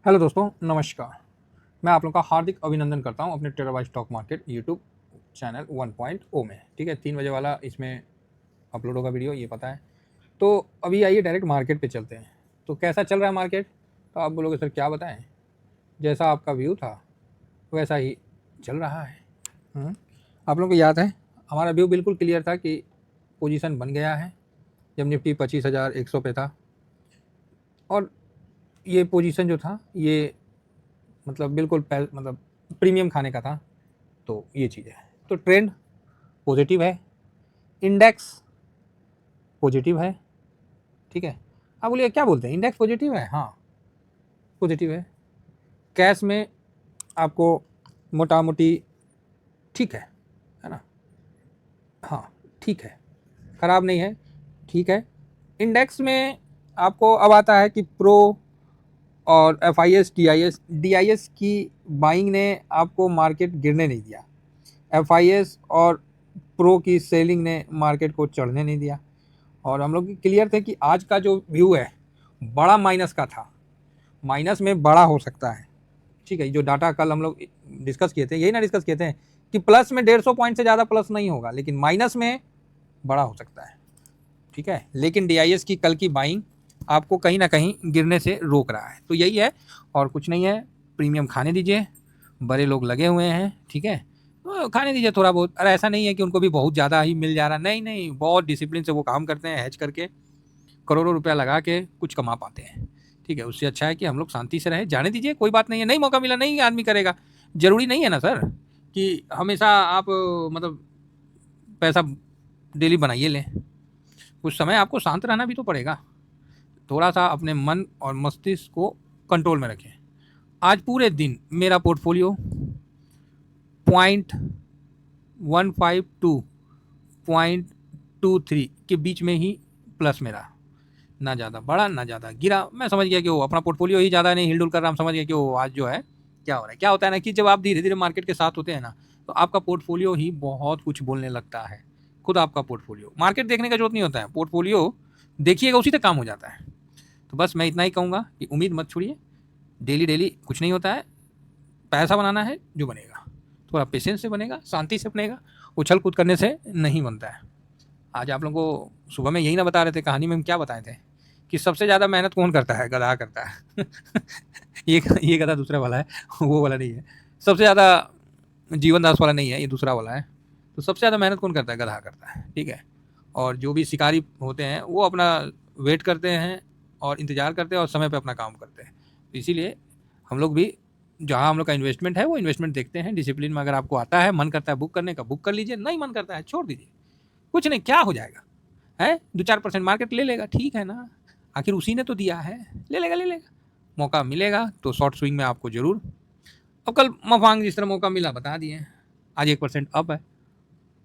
Hello दोस्तों, नमस्कार। मैं आप लोगों का हार्दिक अभिनंदन करता हूं अपने terabyte stock market YouTube channel 1.0 में। ठीक है, 3 बजे वाला इसमें अपलोड होगा वीडियो, ये पता है। तो अभी आइए डायरेक्ट मार्केट पे चलते हैं। तो कैसा चल रहा है मार्केट? तो आप बोलोगे सर क्या बताएं, जैसा आपका व्यू था वैसा ही चल रहा है। आप लोगों को याद है हमारा व्यू बिल्कुल क्लियर था कि पोजीशन बन गया है जब निफ्टी 25,100 पे था, और ये पोजीशन जो था ये मतलब बिल्कुल मतलब प्रीमियम खाने का था। तो ये चीज़ है, तो ट्रेंड पॉजिटिव है, इंडेक्स पॉजिटिव है। ठीक है, आप बोलिए क्या बोलते हैं, इंडेक्स पॉजिटिव है? हाँ पॉजिटिव है। कैश में आपको मोटा मोटी ठीक है ना? हाँ ठीक है, ख़राब नहीं है, ठीक है। इंडेक्स में आपको अब आता है कि प्रो और F I S D I S की बाइंग ने आपको मार्केट गिरने नहीं दिया, एफ आई एस और प्रो की सेलिंग ने मार्केट को चढ़ने नहीं दिया। और हम लोग क्लियर थे कि आज का जो व्यू है बड़ा माइनस का था, माइनस में बड़ा हो सकता है। ठीक है, जो डाटा कल हम लोग डिस्कस किए थे यही ना डिस्कस किए थे कि प्लस में 150 पॉइंट से ज़्यादा प्लस नहीं होगा, लेकिन माइनस में बड़ा हो सकता है। ठीक है, लेकिन डीआईएस की कल की बाइंग आपको कहीं ना कहीं गिरने से रोक रहा है। तो यही है और कुछ नहीं है। प्रीमियम खाने दीजिए, बड़े लोग लगे हुए हैं। ठीक है, तो खाने दीजिए थोड़ा बहुत। अरे ऐसा नहीं है कि उनको भी बहुत ज़्यादा ही मिल जा रहा, नहीं नहीं, बहुत डिसिप्लिन से वो काम करते हैं, हैज करके करोड़ों रुपया लगा के कुछ कमा पाते हैं। ठीक है, उससे अच्छा है कि हम लोग शांति से रहें, जाने दीजिए, कोई बात नहीं है। नहीं मौका मिला नहीं आदमी करेगा, जरूरी नहीं है ना सर कि हमेशा आप मतलब पैसा डेली बनाइए लें। कुछ समय आपको शांत रहना भी तो पड़ेगा, थोड़ा सा अपने मन और मस्तिष्क को कंट्रोल में रखें। आज पूरे दिन मेरा पोर्टफोलियो 0.152 0.23 के बीच में ही प्लस में रहा, ना ज़्यादा बढ़ा ना ज़्यादा गिरा। मैं समझ गया कि वो अपना पोर्टफोलियो ही ज़्यादा नहीं हिलडुल कर रहा, हम समझ गए कि वो आज जो है क्या हो रहा है। क्या होता है ना कि जब आप धीरे धीरे मार्केट के साथ होते हैं ना, तो आपका पोर्टफोलियो ही बहुत कुछ बोलने लगता है। खुद आपका पोर्टफोलियो, मार्केट देखने का जरूरत नहीं होता है, पोर्टफोलियो देखिएगा उसी तक काम हो जाता है। तो बस मैं इतना ही कहूँगा कि उम्मीद मत छोड़िए, डेली डेली कुछ नहीं होता है। पैसा बनाना है जो बनेगा, थोड़ा पेशेंस से बनेगा, शांति से बनेगा, उछल कूद करने से नहीं बनता है। आज आप लोगों को सुबह में यही ना बता रहे थे, कहानी में हम क्या बताए थे कि सबसे ज़्यादा मेहनत कौन करता है? गधा करता है। ये गधा दूसरा वाला है, वो वाला नहीं है। सबसे ज़्यादा जीवन दास वाला नहीं है, ये दूसरा वाला है। तो सबसे ज़्यादा मेहनत कौन करता है? गधा करता है। ठीक है, और जो भी शिकारी होते हैं वो अपना वेट करते हैं और इंतज़ार करते हैं और समय पे अपना काम करते हैं। तो इसीलिए हम लोग भी जहाँ हम लोग का इन्वेस्टमेंट है वो इन्वेस्टमेंट देखते हैं डिसिप्लिन में। अगर आपको आता है, मन करता है बुक करने का, बुक कर लीजिए, नहीं मन करता है छोड़ दीजिए, कुछ नहीं, क्या हो जाएगा है? 2-4% मार्केट ले लेगा, ठीक है ना, आखिर उसी ने तो दिया है, ले लेगा ले लेगा। मौका मिलेगा तो शॉर्ट स्विंग में आपको जरूर। अब कल मफांग जिस तरह मौका मिला बता दिए, आज 1% अप है।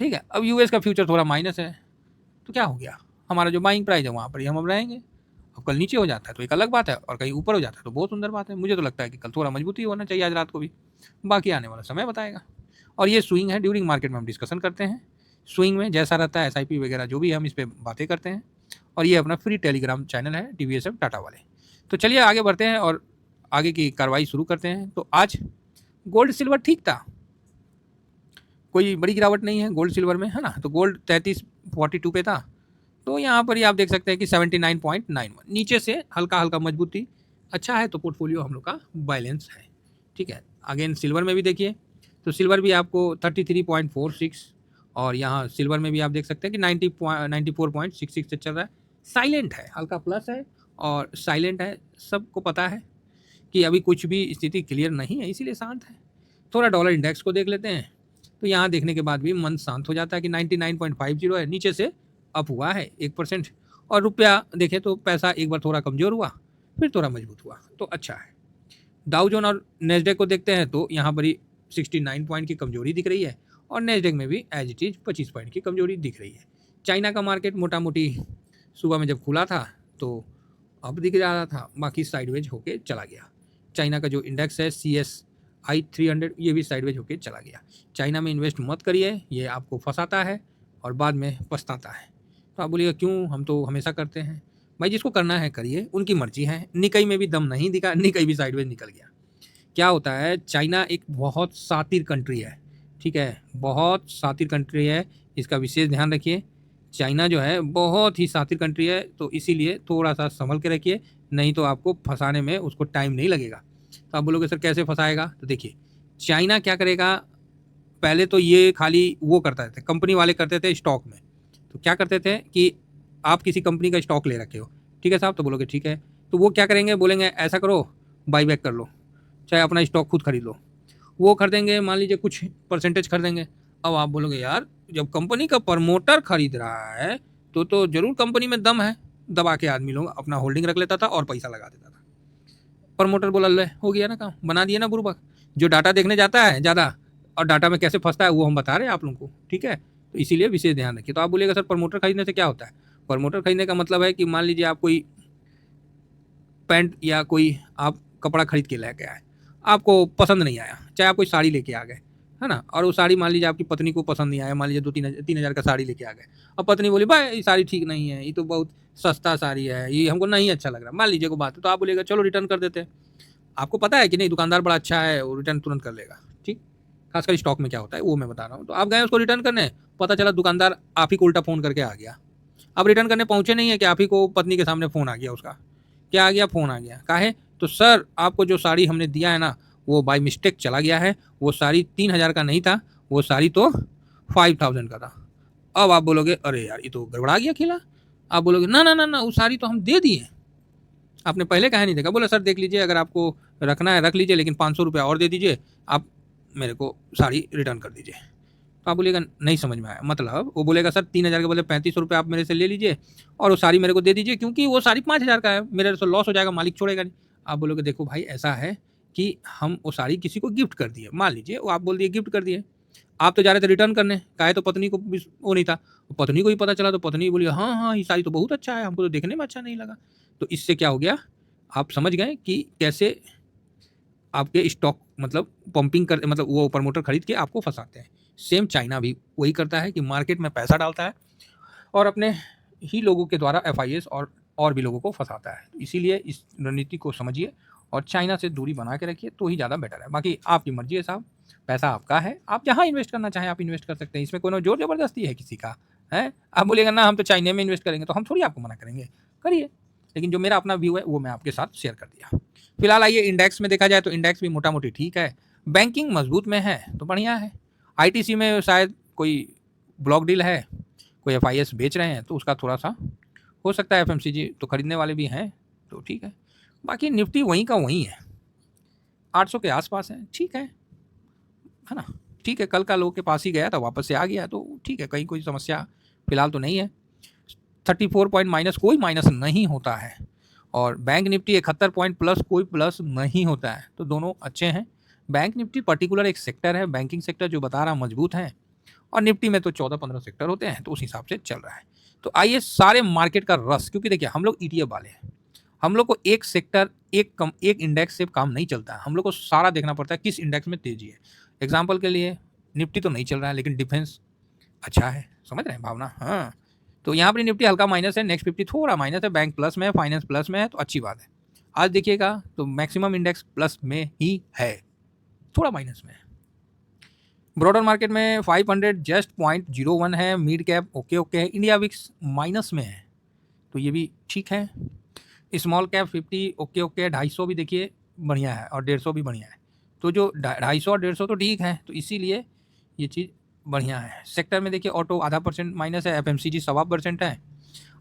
ठीक है, अब यूएस का फ्यूचर थोड़ा माइनस है, तो क्या हो गया, हमारा जो बाइंग प्राइस है वहाँ पर ही हम अब रहेंगे। अब कल नीचे हो जाता है तो एक अलग बात है, और कहीं ऊपर हो जाता है तो बहुत सुंदर बात है। मुझे तो लगता है कि कल थोड़ा मजबूती होना चाहिए आज रात को भी, बाकी आने वाला समय बताएगा। और ये स्विंग है, ड्यूरिंग मार्केट में हम डिस्कशन करते हैं, स्विंग में जैसा रहता है एसआईपी वगैरह जो भी हम इस पर बातें करते हैं। और ये अपना फ्री टेलीग्राम चैनल है टीवीएसएफ टाटा वाले। तो चलिए आगे बढ़ते हैं और आगे की कार्रवाई शुरू करते हैं। तो आज गोल्ड सिल्वर ठीक था, कोई बड़ी गिरावट नहीं है गोल्ड सिल्वर में, है ना। तो गोल्ड 3342 पे था, तो यहाँ पर ही आप देख सकते हैं कि 79.91 नीचे से हल्का हल्का मजबूती। अच्छा है, तो पोर्टफोलियो हम लोग का बैलेंस है। ठीक है, अगेन सिल्वर में भी देखिए, तो सिल्वर भी आपको 33.46, और यहाँ सिल्वर में भी आप देख सकते हैं कि 94.66 से चल रहा है। साइलेंट है, हल्का प्लस है और साइलेंट है। सबको पता है कि अभी कुछ भी स्थिति क्लियर नहीं है, इसीलिए शांत है। थोड़ा डॉलर इंडेक्स को देख लेते हैं, तो यहाँ देखने के बाद भी मन शांत हो जाता है कि 99.50 है, नीचे से अप हुआ है 1%। और रुपया देखें तो पैसा एक बार थोड़ा कमज़ोर हुआ, फिर थोड़ा मजबूत हुआ, तो अच्छा है। डाउ जोन और नेस्डेक को देखते हैं तो यहाँ पर ही 69 पॉइंट की कमजोरी दिख रही है, और नेस्डेक में भी एज इट इज़ 25 पॉइंट की कमजोरी दिख रही है। चाइना का मार्केट मोटा मोटी सुबह में जब खुला था तो अब दिख रहा था, बाकी साइडवेज होके चला गया। चाइना का जो इंडेक्स है CSI 300, ये भी साइडवेज होके चला गया। चाइना में इन्वेस्ट मत करिए, ये आपको फंसाता है और बाद में पछताता है। तो आप बोलिएगा क्यों, हम तो हमेशा करते हैं। भाई जिसको करना है करिए, उनकी मर्जी है। निकई में भी दम नहीं दिखा, निकई भी साइडवेज निकल गया। क्या होता है, चाइना एक बहुत शातिर कंट्री है, ठीक है, बहुत शातिर कंट्री है, इसका विशेष ध्यान रखिए। चाइना जो है बहुत ही शातिर कंट्री है, तो इसीलिए थोड़ा सा संभल के रखिए, नहीं तो आपको फंसाने में उसको टाइम नहीं लगेगा। तो आप बोलोगे सर कैसे फंसाएगा, तो देखिए चाइना क्या करेगा, पहले तो ये खाली वो करता थे, कंपनी वाले करते थे स्टॉक में। तो क्या करते थे कि आप किसी कंपनी का स्टॉक ले रखे हो, ठीक है साहब, तो बोलोगे ठीक है, तो वो क्या करेंगे, बोलेंगे ऐसा करो बाई बैक कर लो, चाहे अपना स्टॉक खुद खरीद लो। वो खरीदेंगे, मान लीजिए कुछ परसेंटेज खरीदेंगे। अब आप बोलोगे यार जब कंपनी का प्रमोटर खरीद रहा है तो जरूर कंपनी में दम है, दबा के आदमी लोग अपना होल्डिंग रख लेता था और पैसा लगा देता था। प्रमोटर बोला ले हो गया ना काम, बना दिया ना बुर्बक। जो डाटा देखने जाता है ज़्यादा और डाटा में कैसे फंसता है वो हम बता रहे हैं आप लोगों को, ठीक है। तो इसीलिए विशेष ध्यान रखिए। तो आप बोलिएगा सर प्रमोटर खरीदने से क्या होता है, प्रमोटर खरीदने का मतलब है कि मान लीजिए आप कोई पैंट या कोई आप कपड़ा खरीद के लेके आए, आपको पसंद नहीं आया, चाहे आप कोई साड़ी लेके आ गए, है ना, और वो साड़ी मान लीजिए आपकी पत्नी को पसंद नहीं आया, मान लीजिए 2-3 हज़ार का साड़ी लेके आ गए, अब पत्नी बोली भाई ये साड़ी ठीक नहीं है, ये तो बहुत सस्ता साड़ी है, ये हमको नहीं अच्छा लग रहा, मान लीजिए को बात है, तो आप बोलिएगा चलो रिटर्न कर देते हैं। आपको पता है कि नहीं दुकानदार बड़ा अच्छा है, वो रिटर्न तुरंत कर लेगा, ठीक। खासकर स्टॉक में क्या होता है वो मैं बता रहा हूँ। तो आप गए उसको रिटर्न करने, पता चला दुकानदार आप ही को उल्टा फ़ोन करके आ गया। अब रिटर्न करने पहुँचे नहीं है कि आप ही को पत्नी के सामने फ़ोन आ गया, उसका क्या आ गया, फ़ोन आ गया, काहे, तो सर आपको जो साड़ी हमने दिया है ना वो बाय मिस्टेक चला गया है, वो साड़ी 3,000 का नहीं था, वो साड़ी तो 5,000 का था। अब आप बोलोगे अरे यार ये तो गड़बड़ा गया खेला। आप बोलोगे ना ना ना ना वो साड़ी तो हम दे दिए, आपने पहले कहा नहीं देखा। बोला सर देख लीजिए, अगर आपको रखना है रख लीजिए, लेकिन 500 रुपया और दे दीजिए, आप मेरे को साड़ी रिटर्न कर दीजिए। तो आप बोलिएगा नहीं समझ में आया, मतलब वो बोलेगा सर 3,000 के बदले 3500 रुपये आप मेरे से ले लीजिए और वो साड़ी मेरे को दे दीजिए, क्योंकि वो साड़ी 5,000 का है, मेरे से लॉस हो जाएगा, मालिक छोड़ेगा नहीं। आप बोलोगे देखो भाई ऐसा है कि हम वो साड़ी किसी को गिफ्ट कर दिए, मान लीजिए वो आप बोल दिए गिफ्ट कर दिए, आप तो जा रहे थे रिटर्न करने, काहे तो पत्नी को भी वो नहीं था, पत्नी को ही पता चला, तो पत्नी बोली हाँ हाँ ये साड़ी तो बहुत अच्छा है, हमको तो देखने में अच्छा नहीं लगा। तो इससे क्या हो गया, आप समझ गए कि कैसे आपके स्टॉक मतलब पंपिंग कर, मतलब वो प्रमोटर खरीद के आपको फंसाते हैं। सेम चाइना भी वही करता है कि मार्केट में पैसा डालता है और अपने ही लोगों के द्वारा एफआईएस और भी लोगों को फंसाता है। तो इसीलिए इस रणनीति को समझिए और चाइना से दूरी बना के रखिए तो ही ज़्यादा बेटर है। बाकी आपकी मर्जी है साहब, पैसा आपका है, आप जहाँ इन्वेस्ट करना चाहें आप इन्वेस्ट कर सकते हैं, इसमें कोनो जोर ज़बरदस्ती है किसी का, है। आप बोलिएगा ना हम तो चाइना में इन्वेस्ट करेंगे, तो हम थोड़ी आपको मना करेंगे, करिए। लेकिन जो मेरा अपना व्यू है वो मैं आपके साथ शेयर कर दिया। फिलहाल आइए इंडेक्स में देखा जाए तो इंडेक्स भी मोटा मोटी ठीक है, बैंकिंग मजबूत में है तो बढ़िया है। आईटीसी में शायद कोई ब्लॉक डील है, कोई एफआईएस बेच रहे हैं तो उसका थोड़ा सा हो सकता है, एफएमसीजी तो खरीदने वाले भी हैं तो ठीक है। बाकी निफ्टी वहीं का वहीं है, 800 के आसपास है, ठीक है ना, ठीक है। कल का लो के पास ही गया था, वापस से आ गया तो ठीक है, कहीं कोई समस्या फिलहाल तो नहीं है। 34 पॉइंट माइनस कोई माइनस नहीं होता है और बैंक निफ्टी 71 पॉइंट प्लस कोई प्लस नहीं होता है, तो दोनों अच्छे हैं। बैंक निफ्टी पर्टिकुलर एक सेक्टर है, बैंकिंग सेक्टर जो बता रहा मजबूत है, और निफ्टी में तो 14-15 सेक्टर होते हैं, तो उस हिसाब से चल रहा है। तो आइए सारे मार्केट का रस, क्योंकि देखिए हम लोग ईटीएफ वाले हैं, हम लोग को एक सेक्टर एक इंडेक्स से काम नहीं चलता है, हम लोग को सारा देखना पड़ता है किस इंडेक्स में तेजी है। एग्जाम्पल के लिए निफ्टी तो नहीं चल रहा है लेकिन डिफेंस अच्छा है, समझ रहे हैं भावना, हाँ। तो यहाँ पर निफ्टी हल्का माइनस है, नेक्स्ट 50 थोड़ा माइनस है, बैंक प्लस में है, फाइनेंस प्लस में है, तो अच्छी बात है। आज देखिएगा तो मैक्सिमम इंडेक्स प्लस में ही है, थोड़ा माइनस में है। ब्रॉडर मार्केट में 500 जस्ट 0.01 है, मिड कैप ओके ओके है, इंडिया विक्स माइनस में है तो ये भी ठीक है। स्मॉल कैप 50 ओके ओके, 250 भी देखिए बढ़िया है और 150 भी बढ़िया है, तो जो 250 और 150 तो ठीक है, तो इसीलिए ये चीज़ बढ़िया है। सेक्टर में देखिए ऑटो %.5 माइनस है, एफएमसीजी 1.25% है,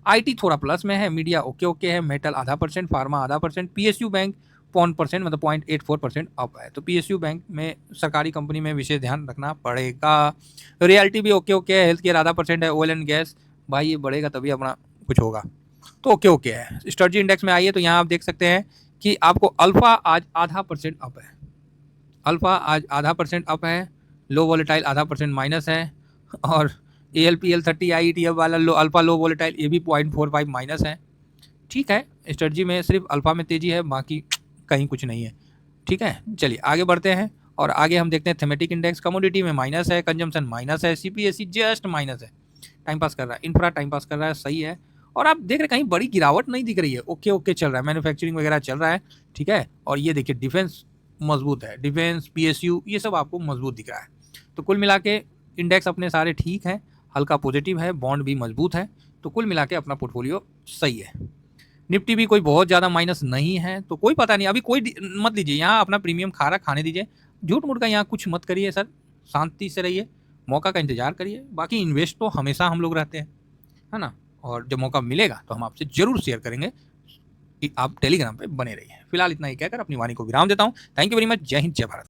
आईटी थोड़ा प्लस में है, मीडिया ओके ओके है, मेटल %.5%, फार्मा %.5%, पीएसयू बैंक 0.1% मतलब 0.84% अप है। तो पीएसयू बैंक में सरकारी कंपनी में विशेष ध्यान रखना पड़ेगा। रियल्टी भी ओके ओके है, हेल्थ केयर %.5% है, ऑयल एंड गैस भाई ये बढ़ेगा तभी अपना कुछ होगा, तो ओके ओके है। स्ट्रेटजी इंडेक्स में आइए तो यहाँ आप देख सकते हैं कि आपको अल्फा आज %.5% अप है, अल्फा आज %.5% अप है, लो वॉलेटाइल %.5% माइनस है, और ALPL 30 IETF वाला अल्फा लो वॉलेटाइल ये भी 0.45 माइनस है, ठीक है। स्ट्रेटजी में सिर्फ अल्फा में तेजी है, बाकी कहीं कुछ नहीं है, ठीक है। चलिए आगे बढ़ते हैं और आगे हम देखते हैं थेमेटिक इंडेक्स। कमोडिटी में माइनस है, कंजम्पशन माइनस है, CPSE जस्ट माइनस है, टाइम पास कर रहा है, इंफ्रा टाइम पास कर रहा है, सही है। और आप देख रहे कहीं बड़ी गिरावट नहीं दिख रही है, ओके ओके चल रहा है, मैन्युफैक्चरिंग वगैरह चल रहा है, ठीक है। और ये देखिए डिफेंस मजबूत है, डिफेंस, पीएसयू, ये सब आपको मजबूत दिख रहा है। तो कुल मिला के इंडेक्स अपने सारे ठीक हैं, हल्का पॉजिटिव है, बॉन्ड भी मजबूत है, तो कुल मिला के अपना पोर्टफोलियो सही है। निफ्टी भी कोई बहुत ज़्यादा माइनस नहीं है, तो कोई पता नहीं, अभी कोई मत लीजिए, यहाँ अपना प्रीमियम खा रहा, खाने दीजिए, झूठ मूठ का यहाँ कुछ मत करिए सर, शांति से रहिए, मौका का इंतजार करिए। बाकी इन्वेस्ट तो हमेशा हम लोग रहते हैं, है ना, और जब मौका मिलेगा तो हम आपसे जरूर शेयर करेंगे, कि आप टेलीग्राम पे बने रहिए। फिलहाल इतना ही कहकर अपनी वाणी को विराम देता हूँ। Thank you very much. जय हिंद, जय भारत।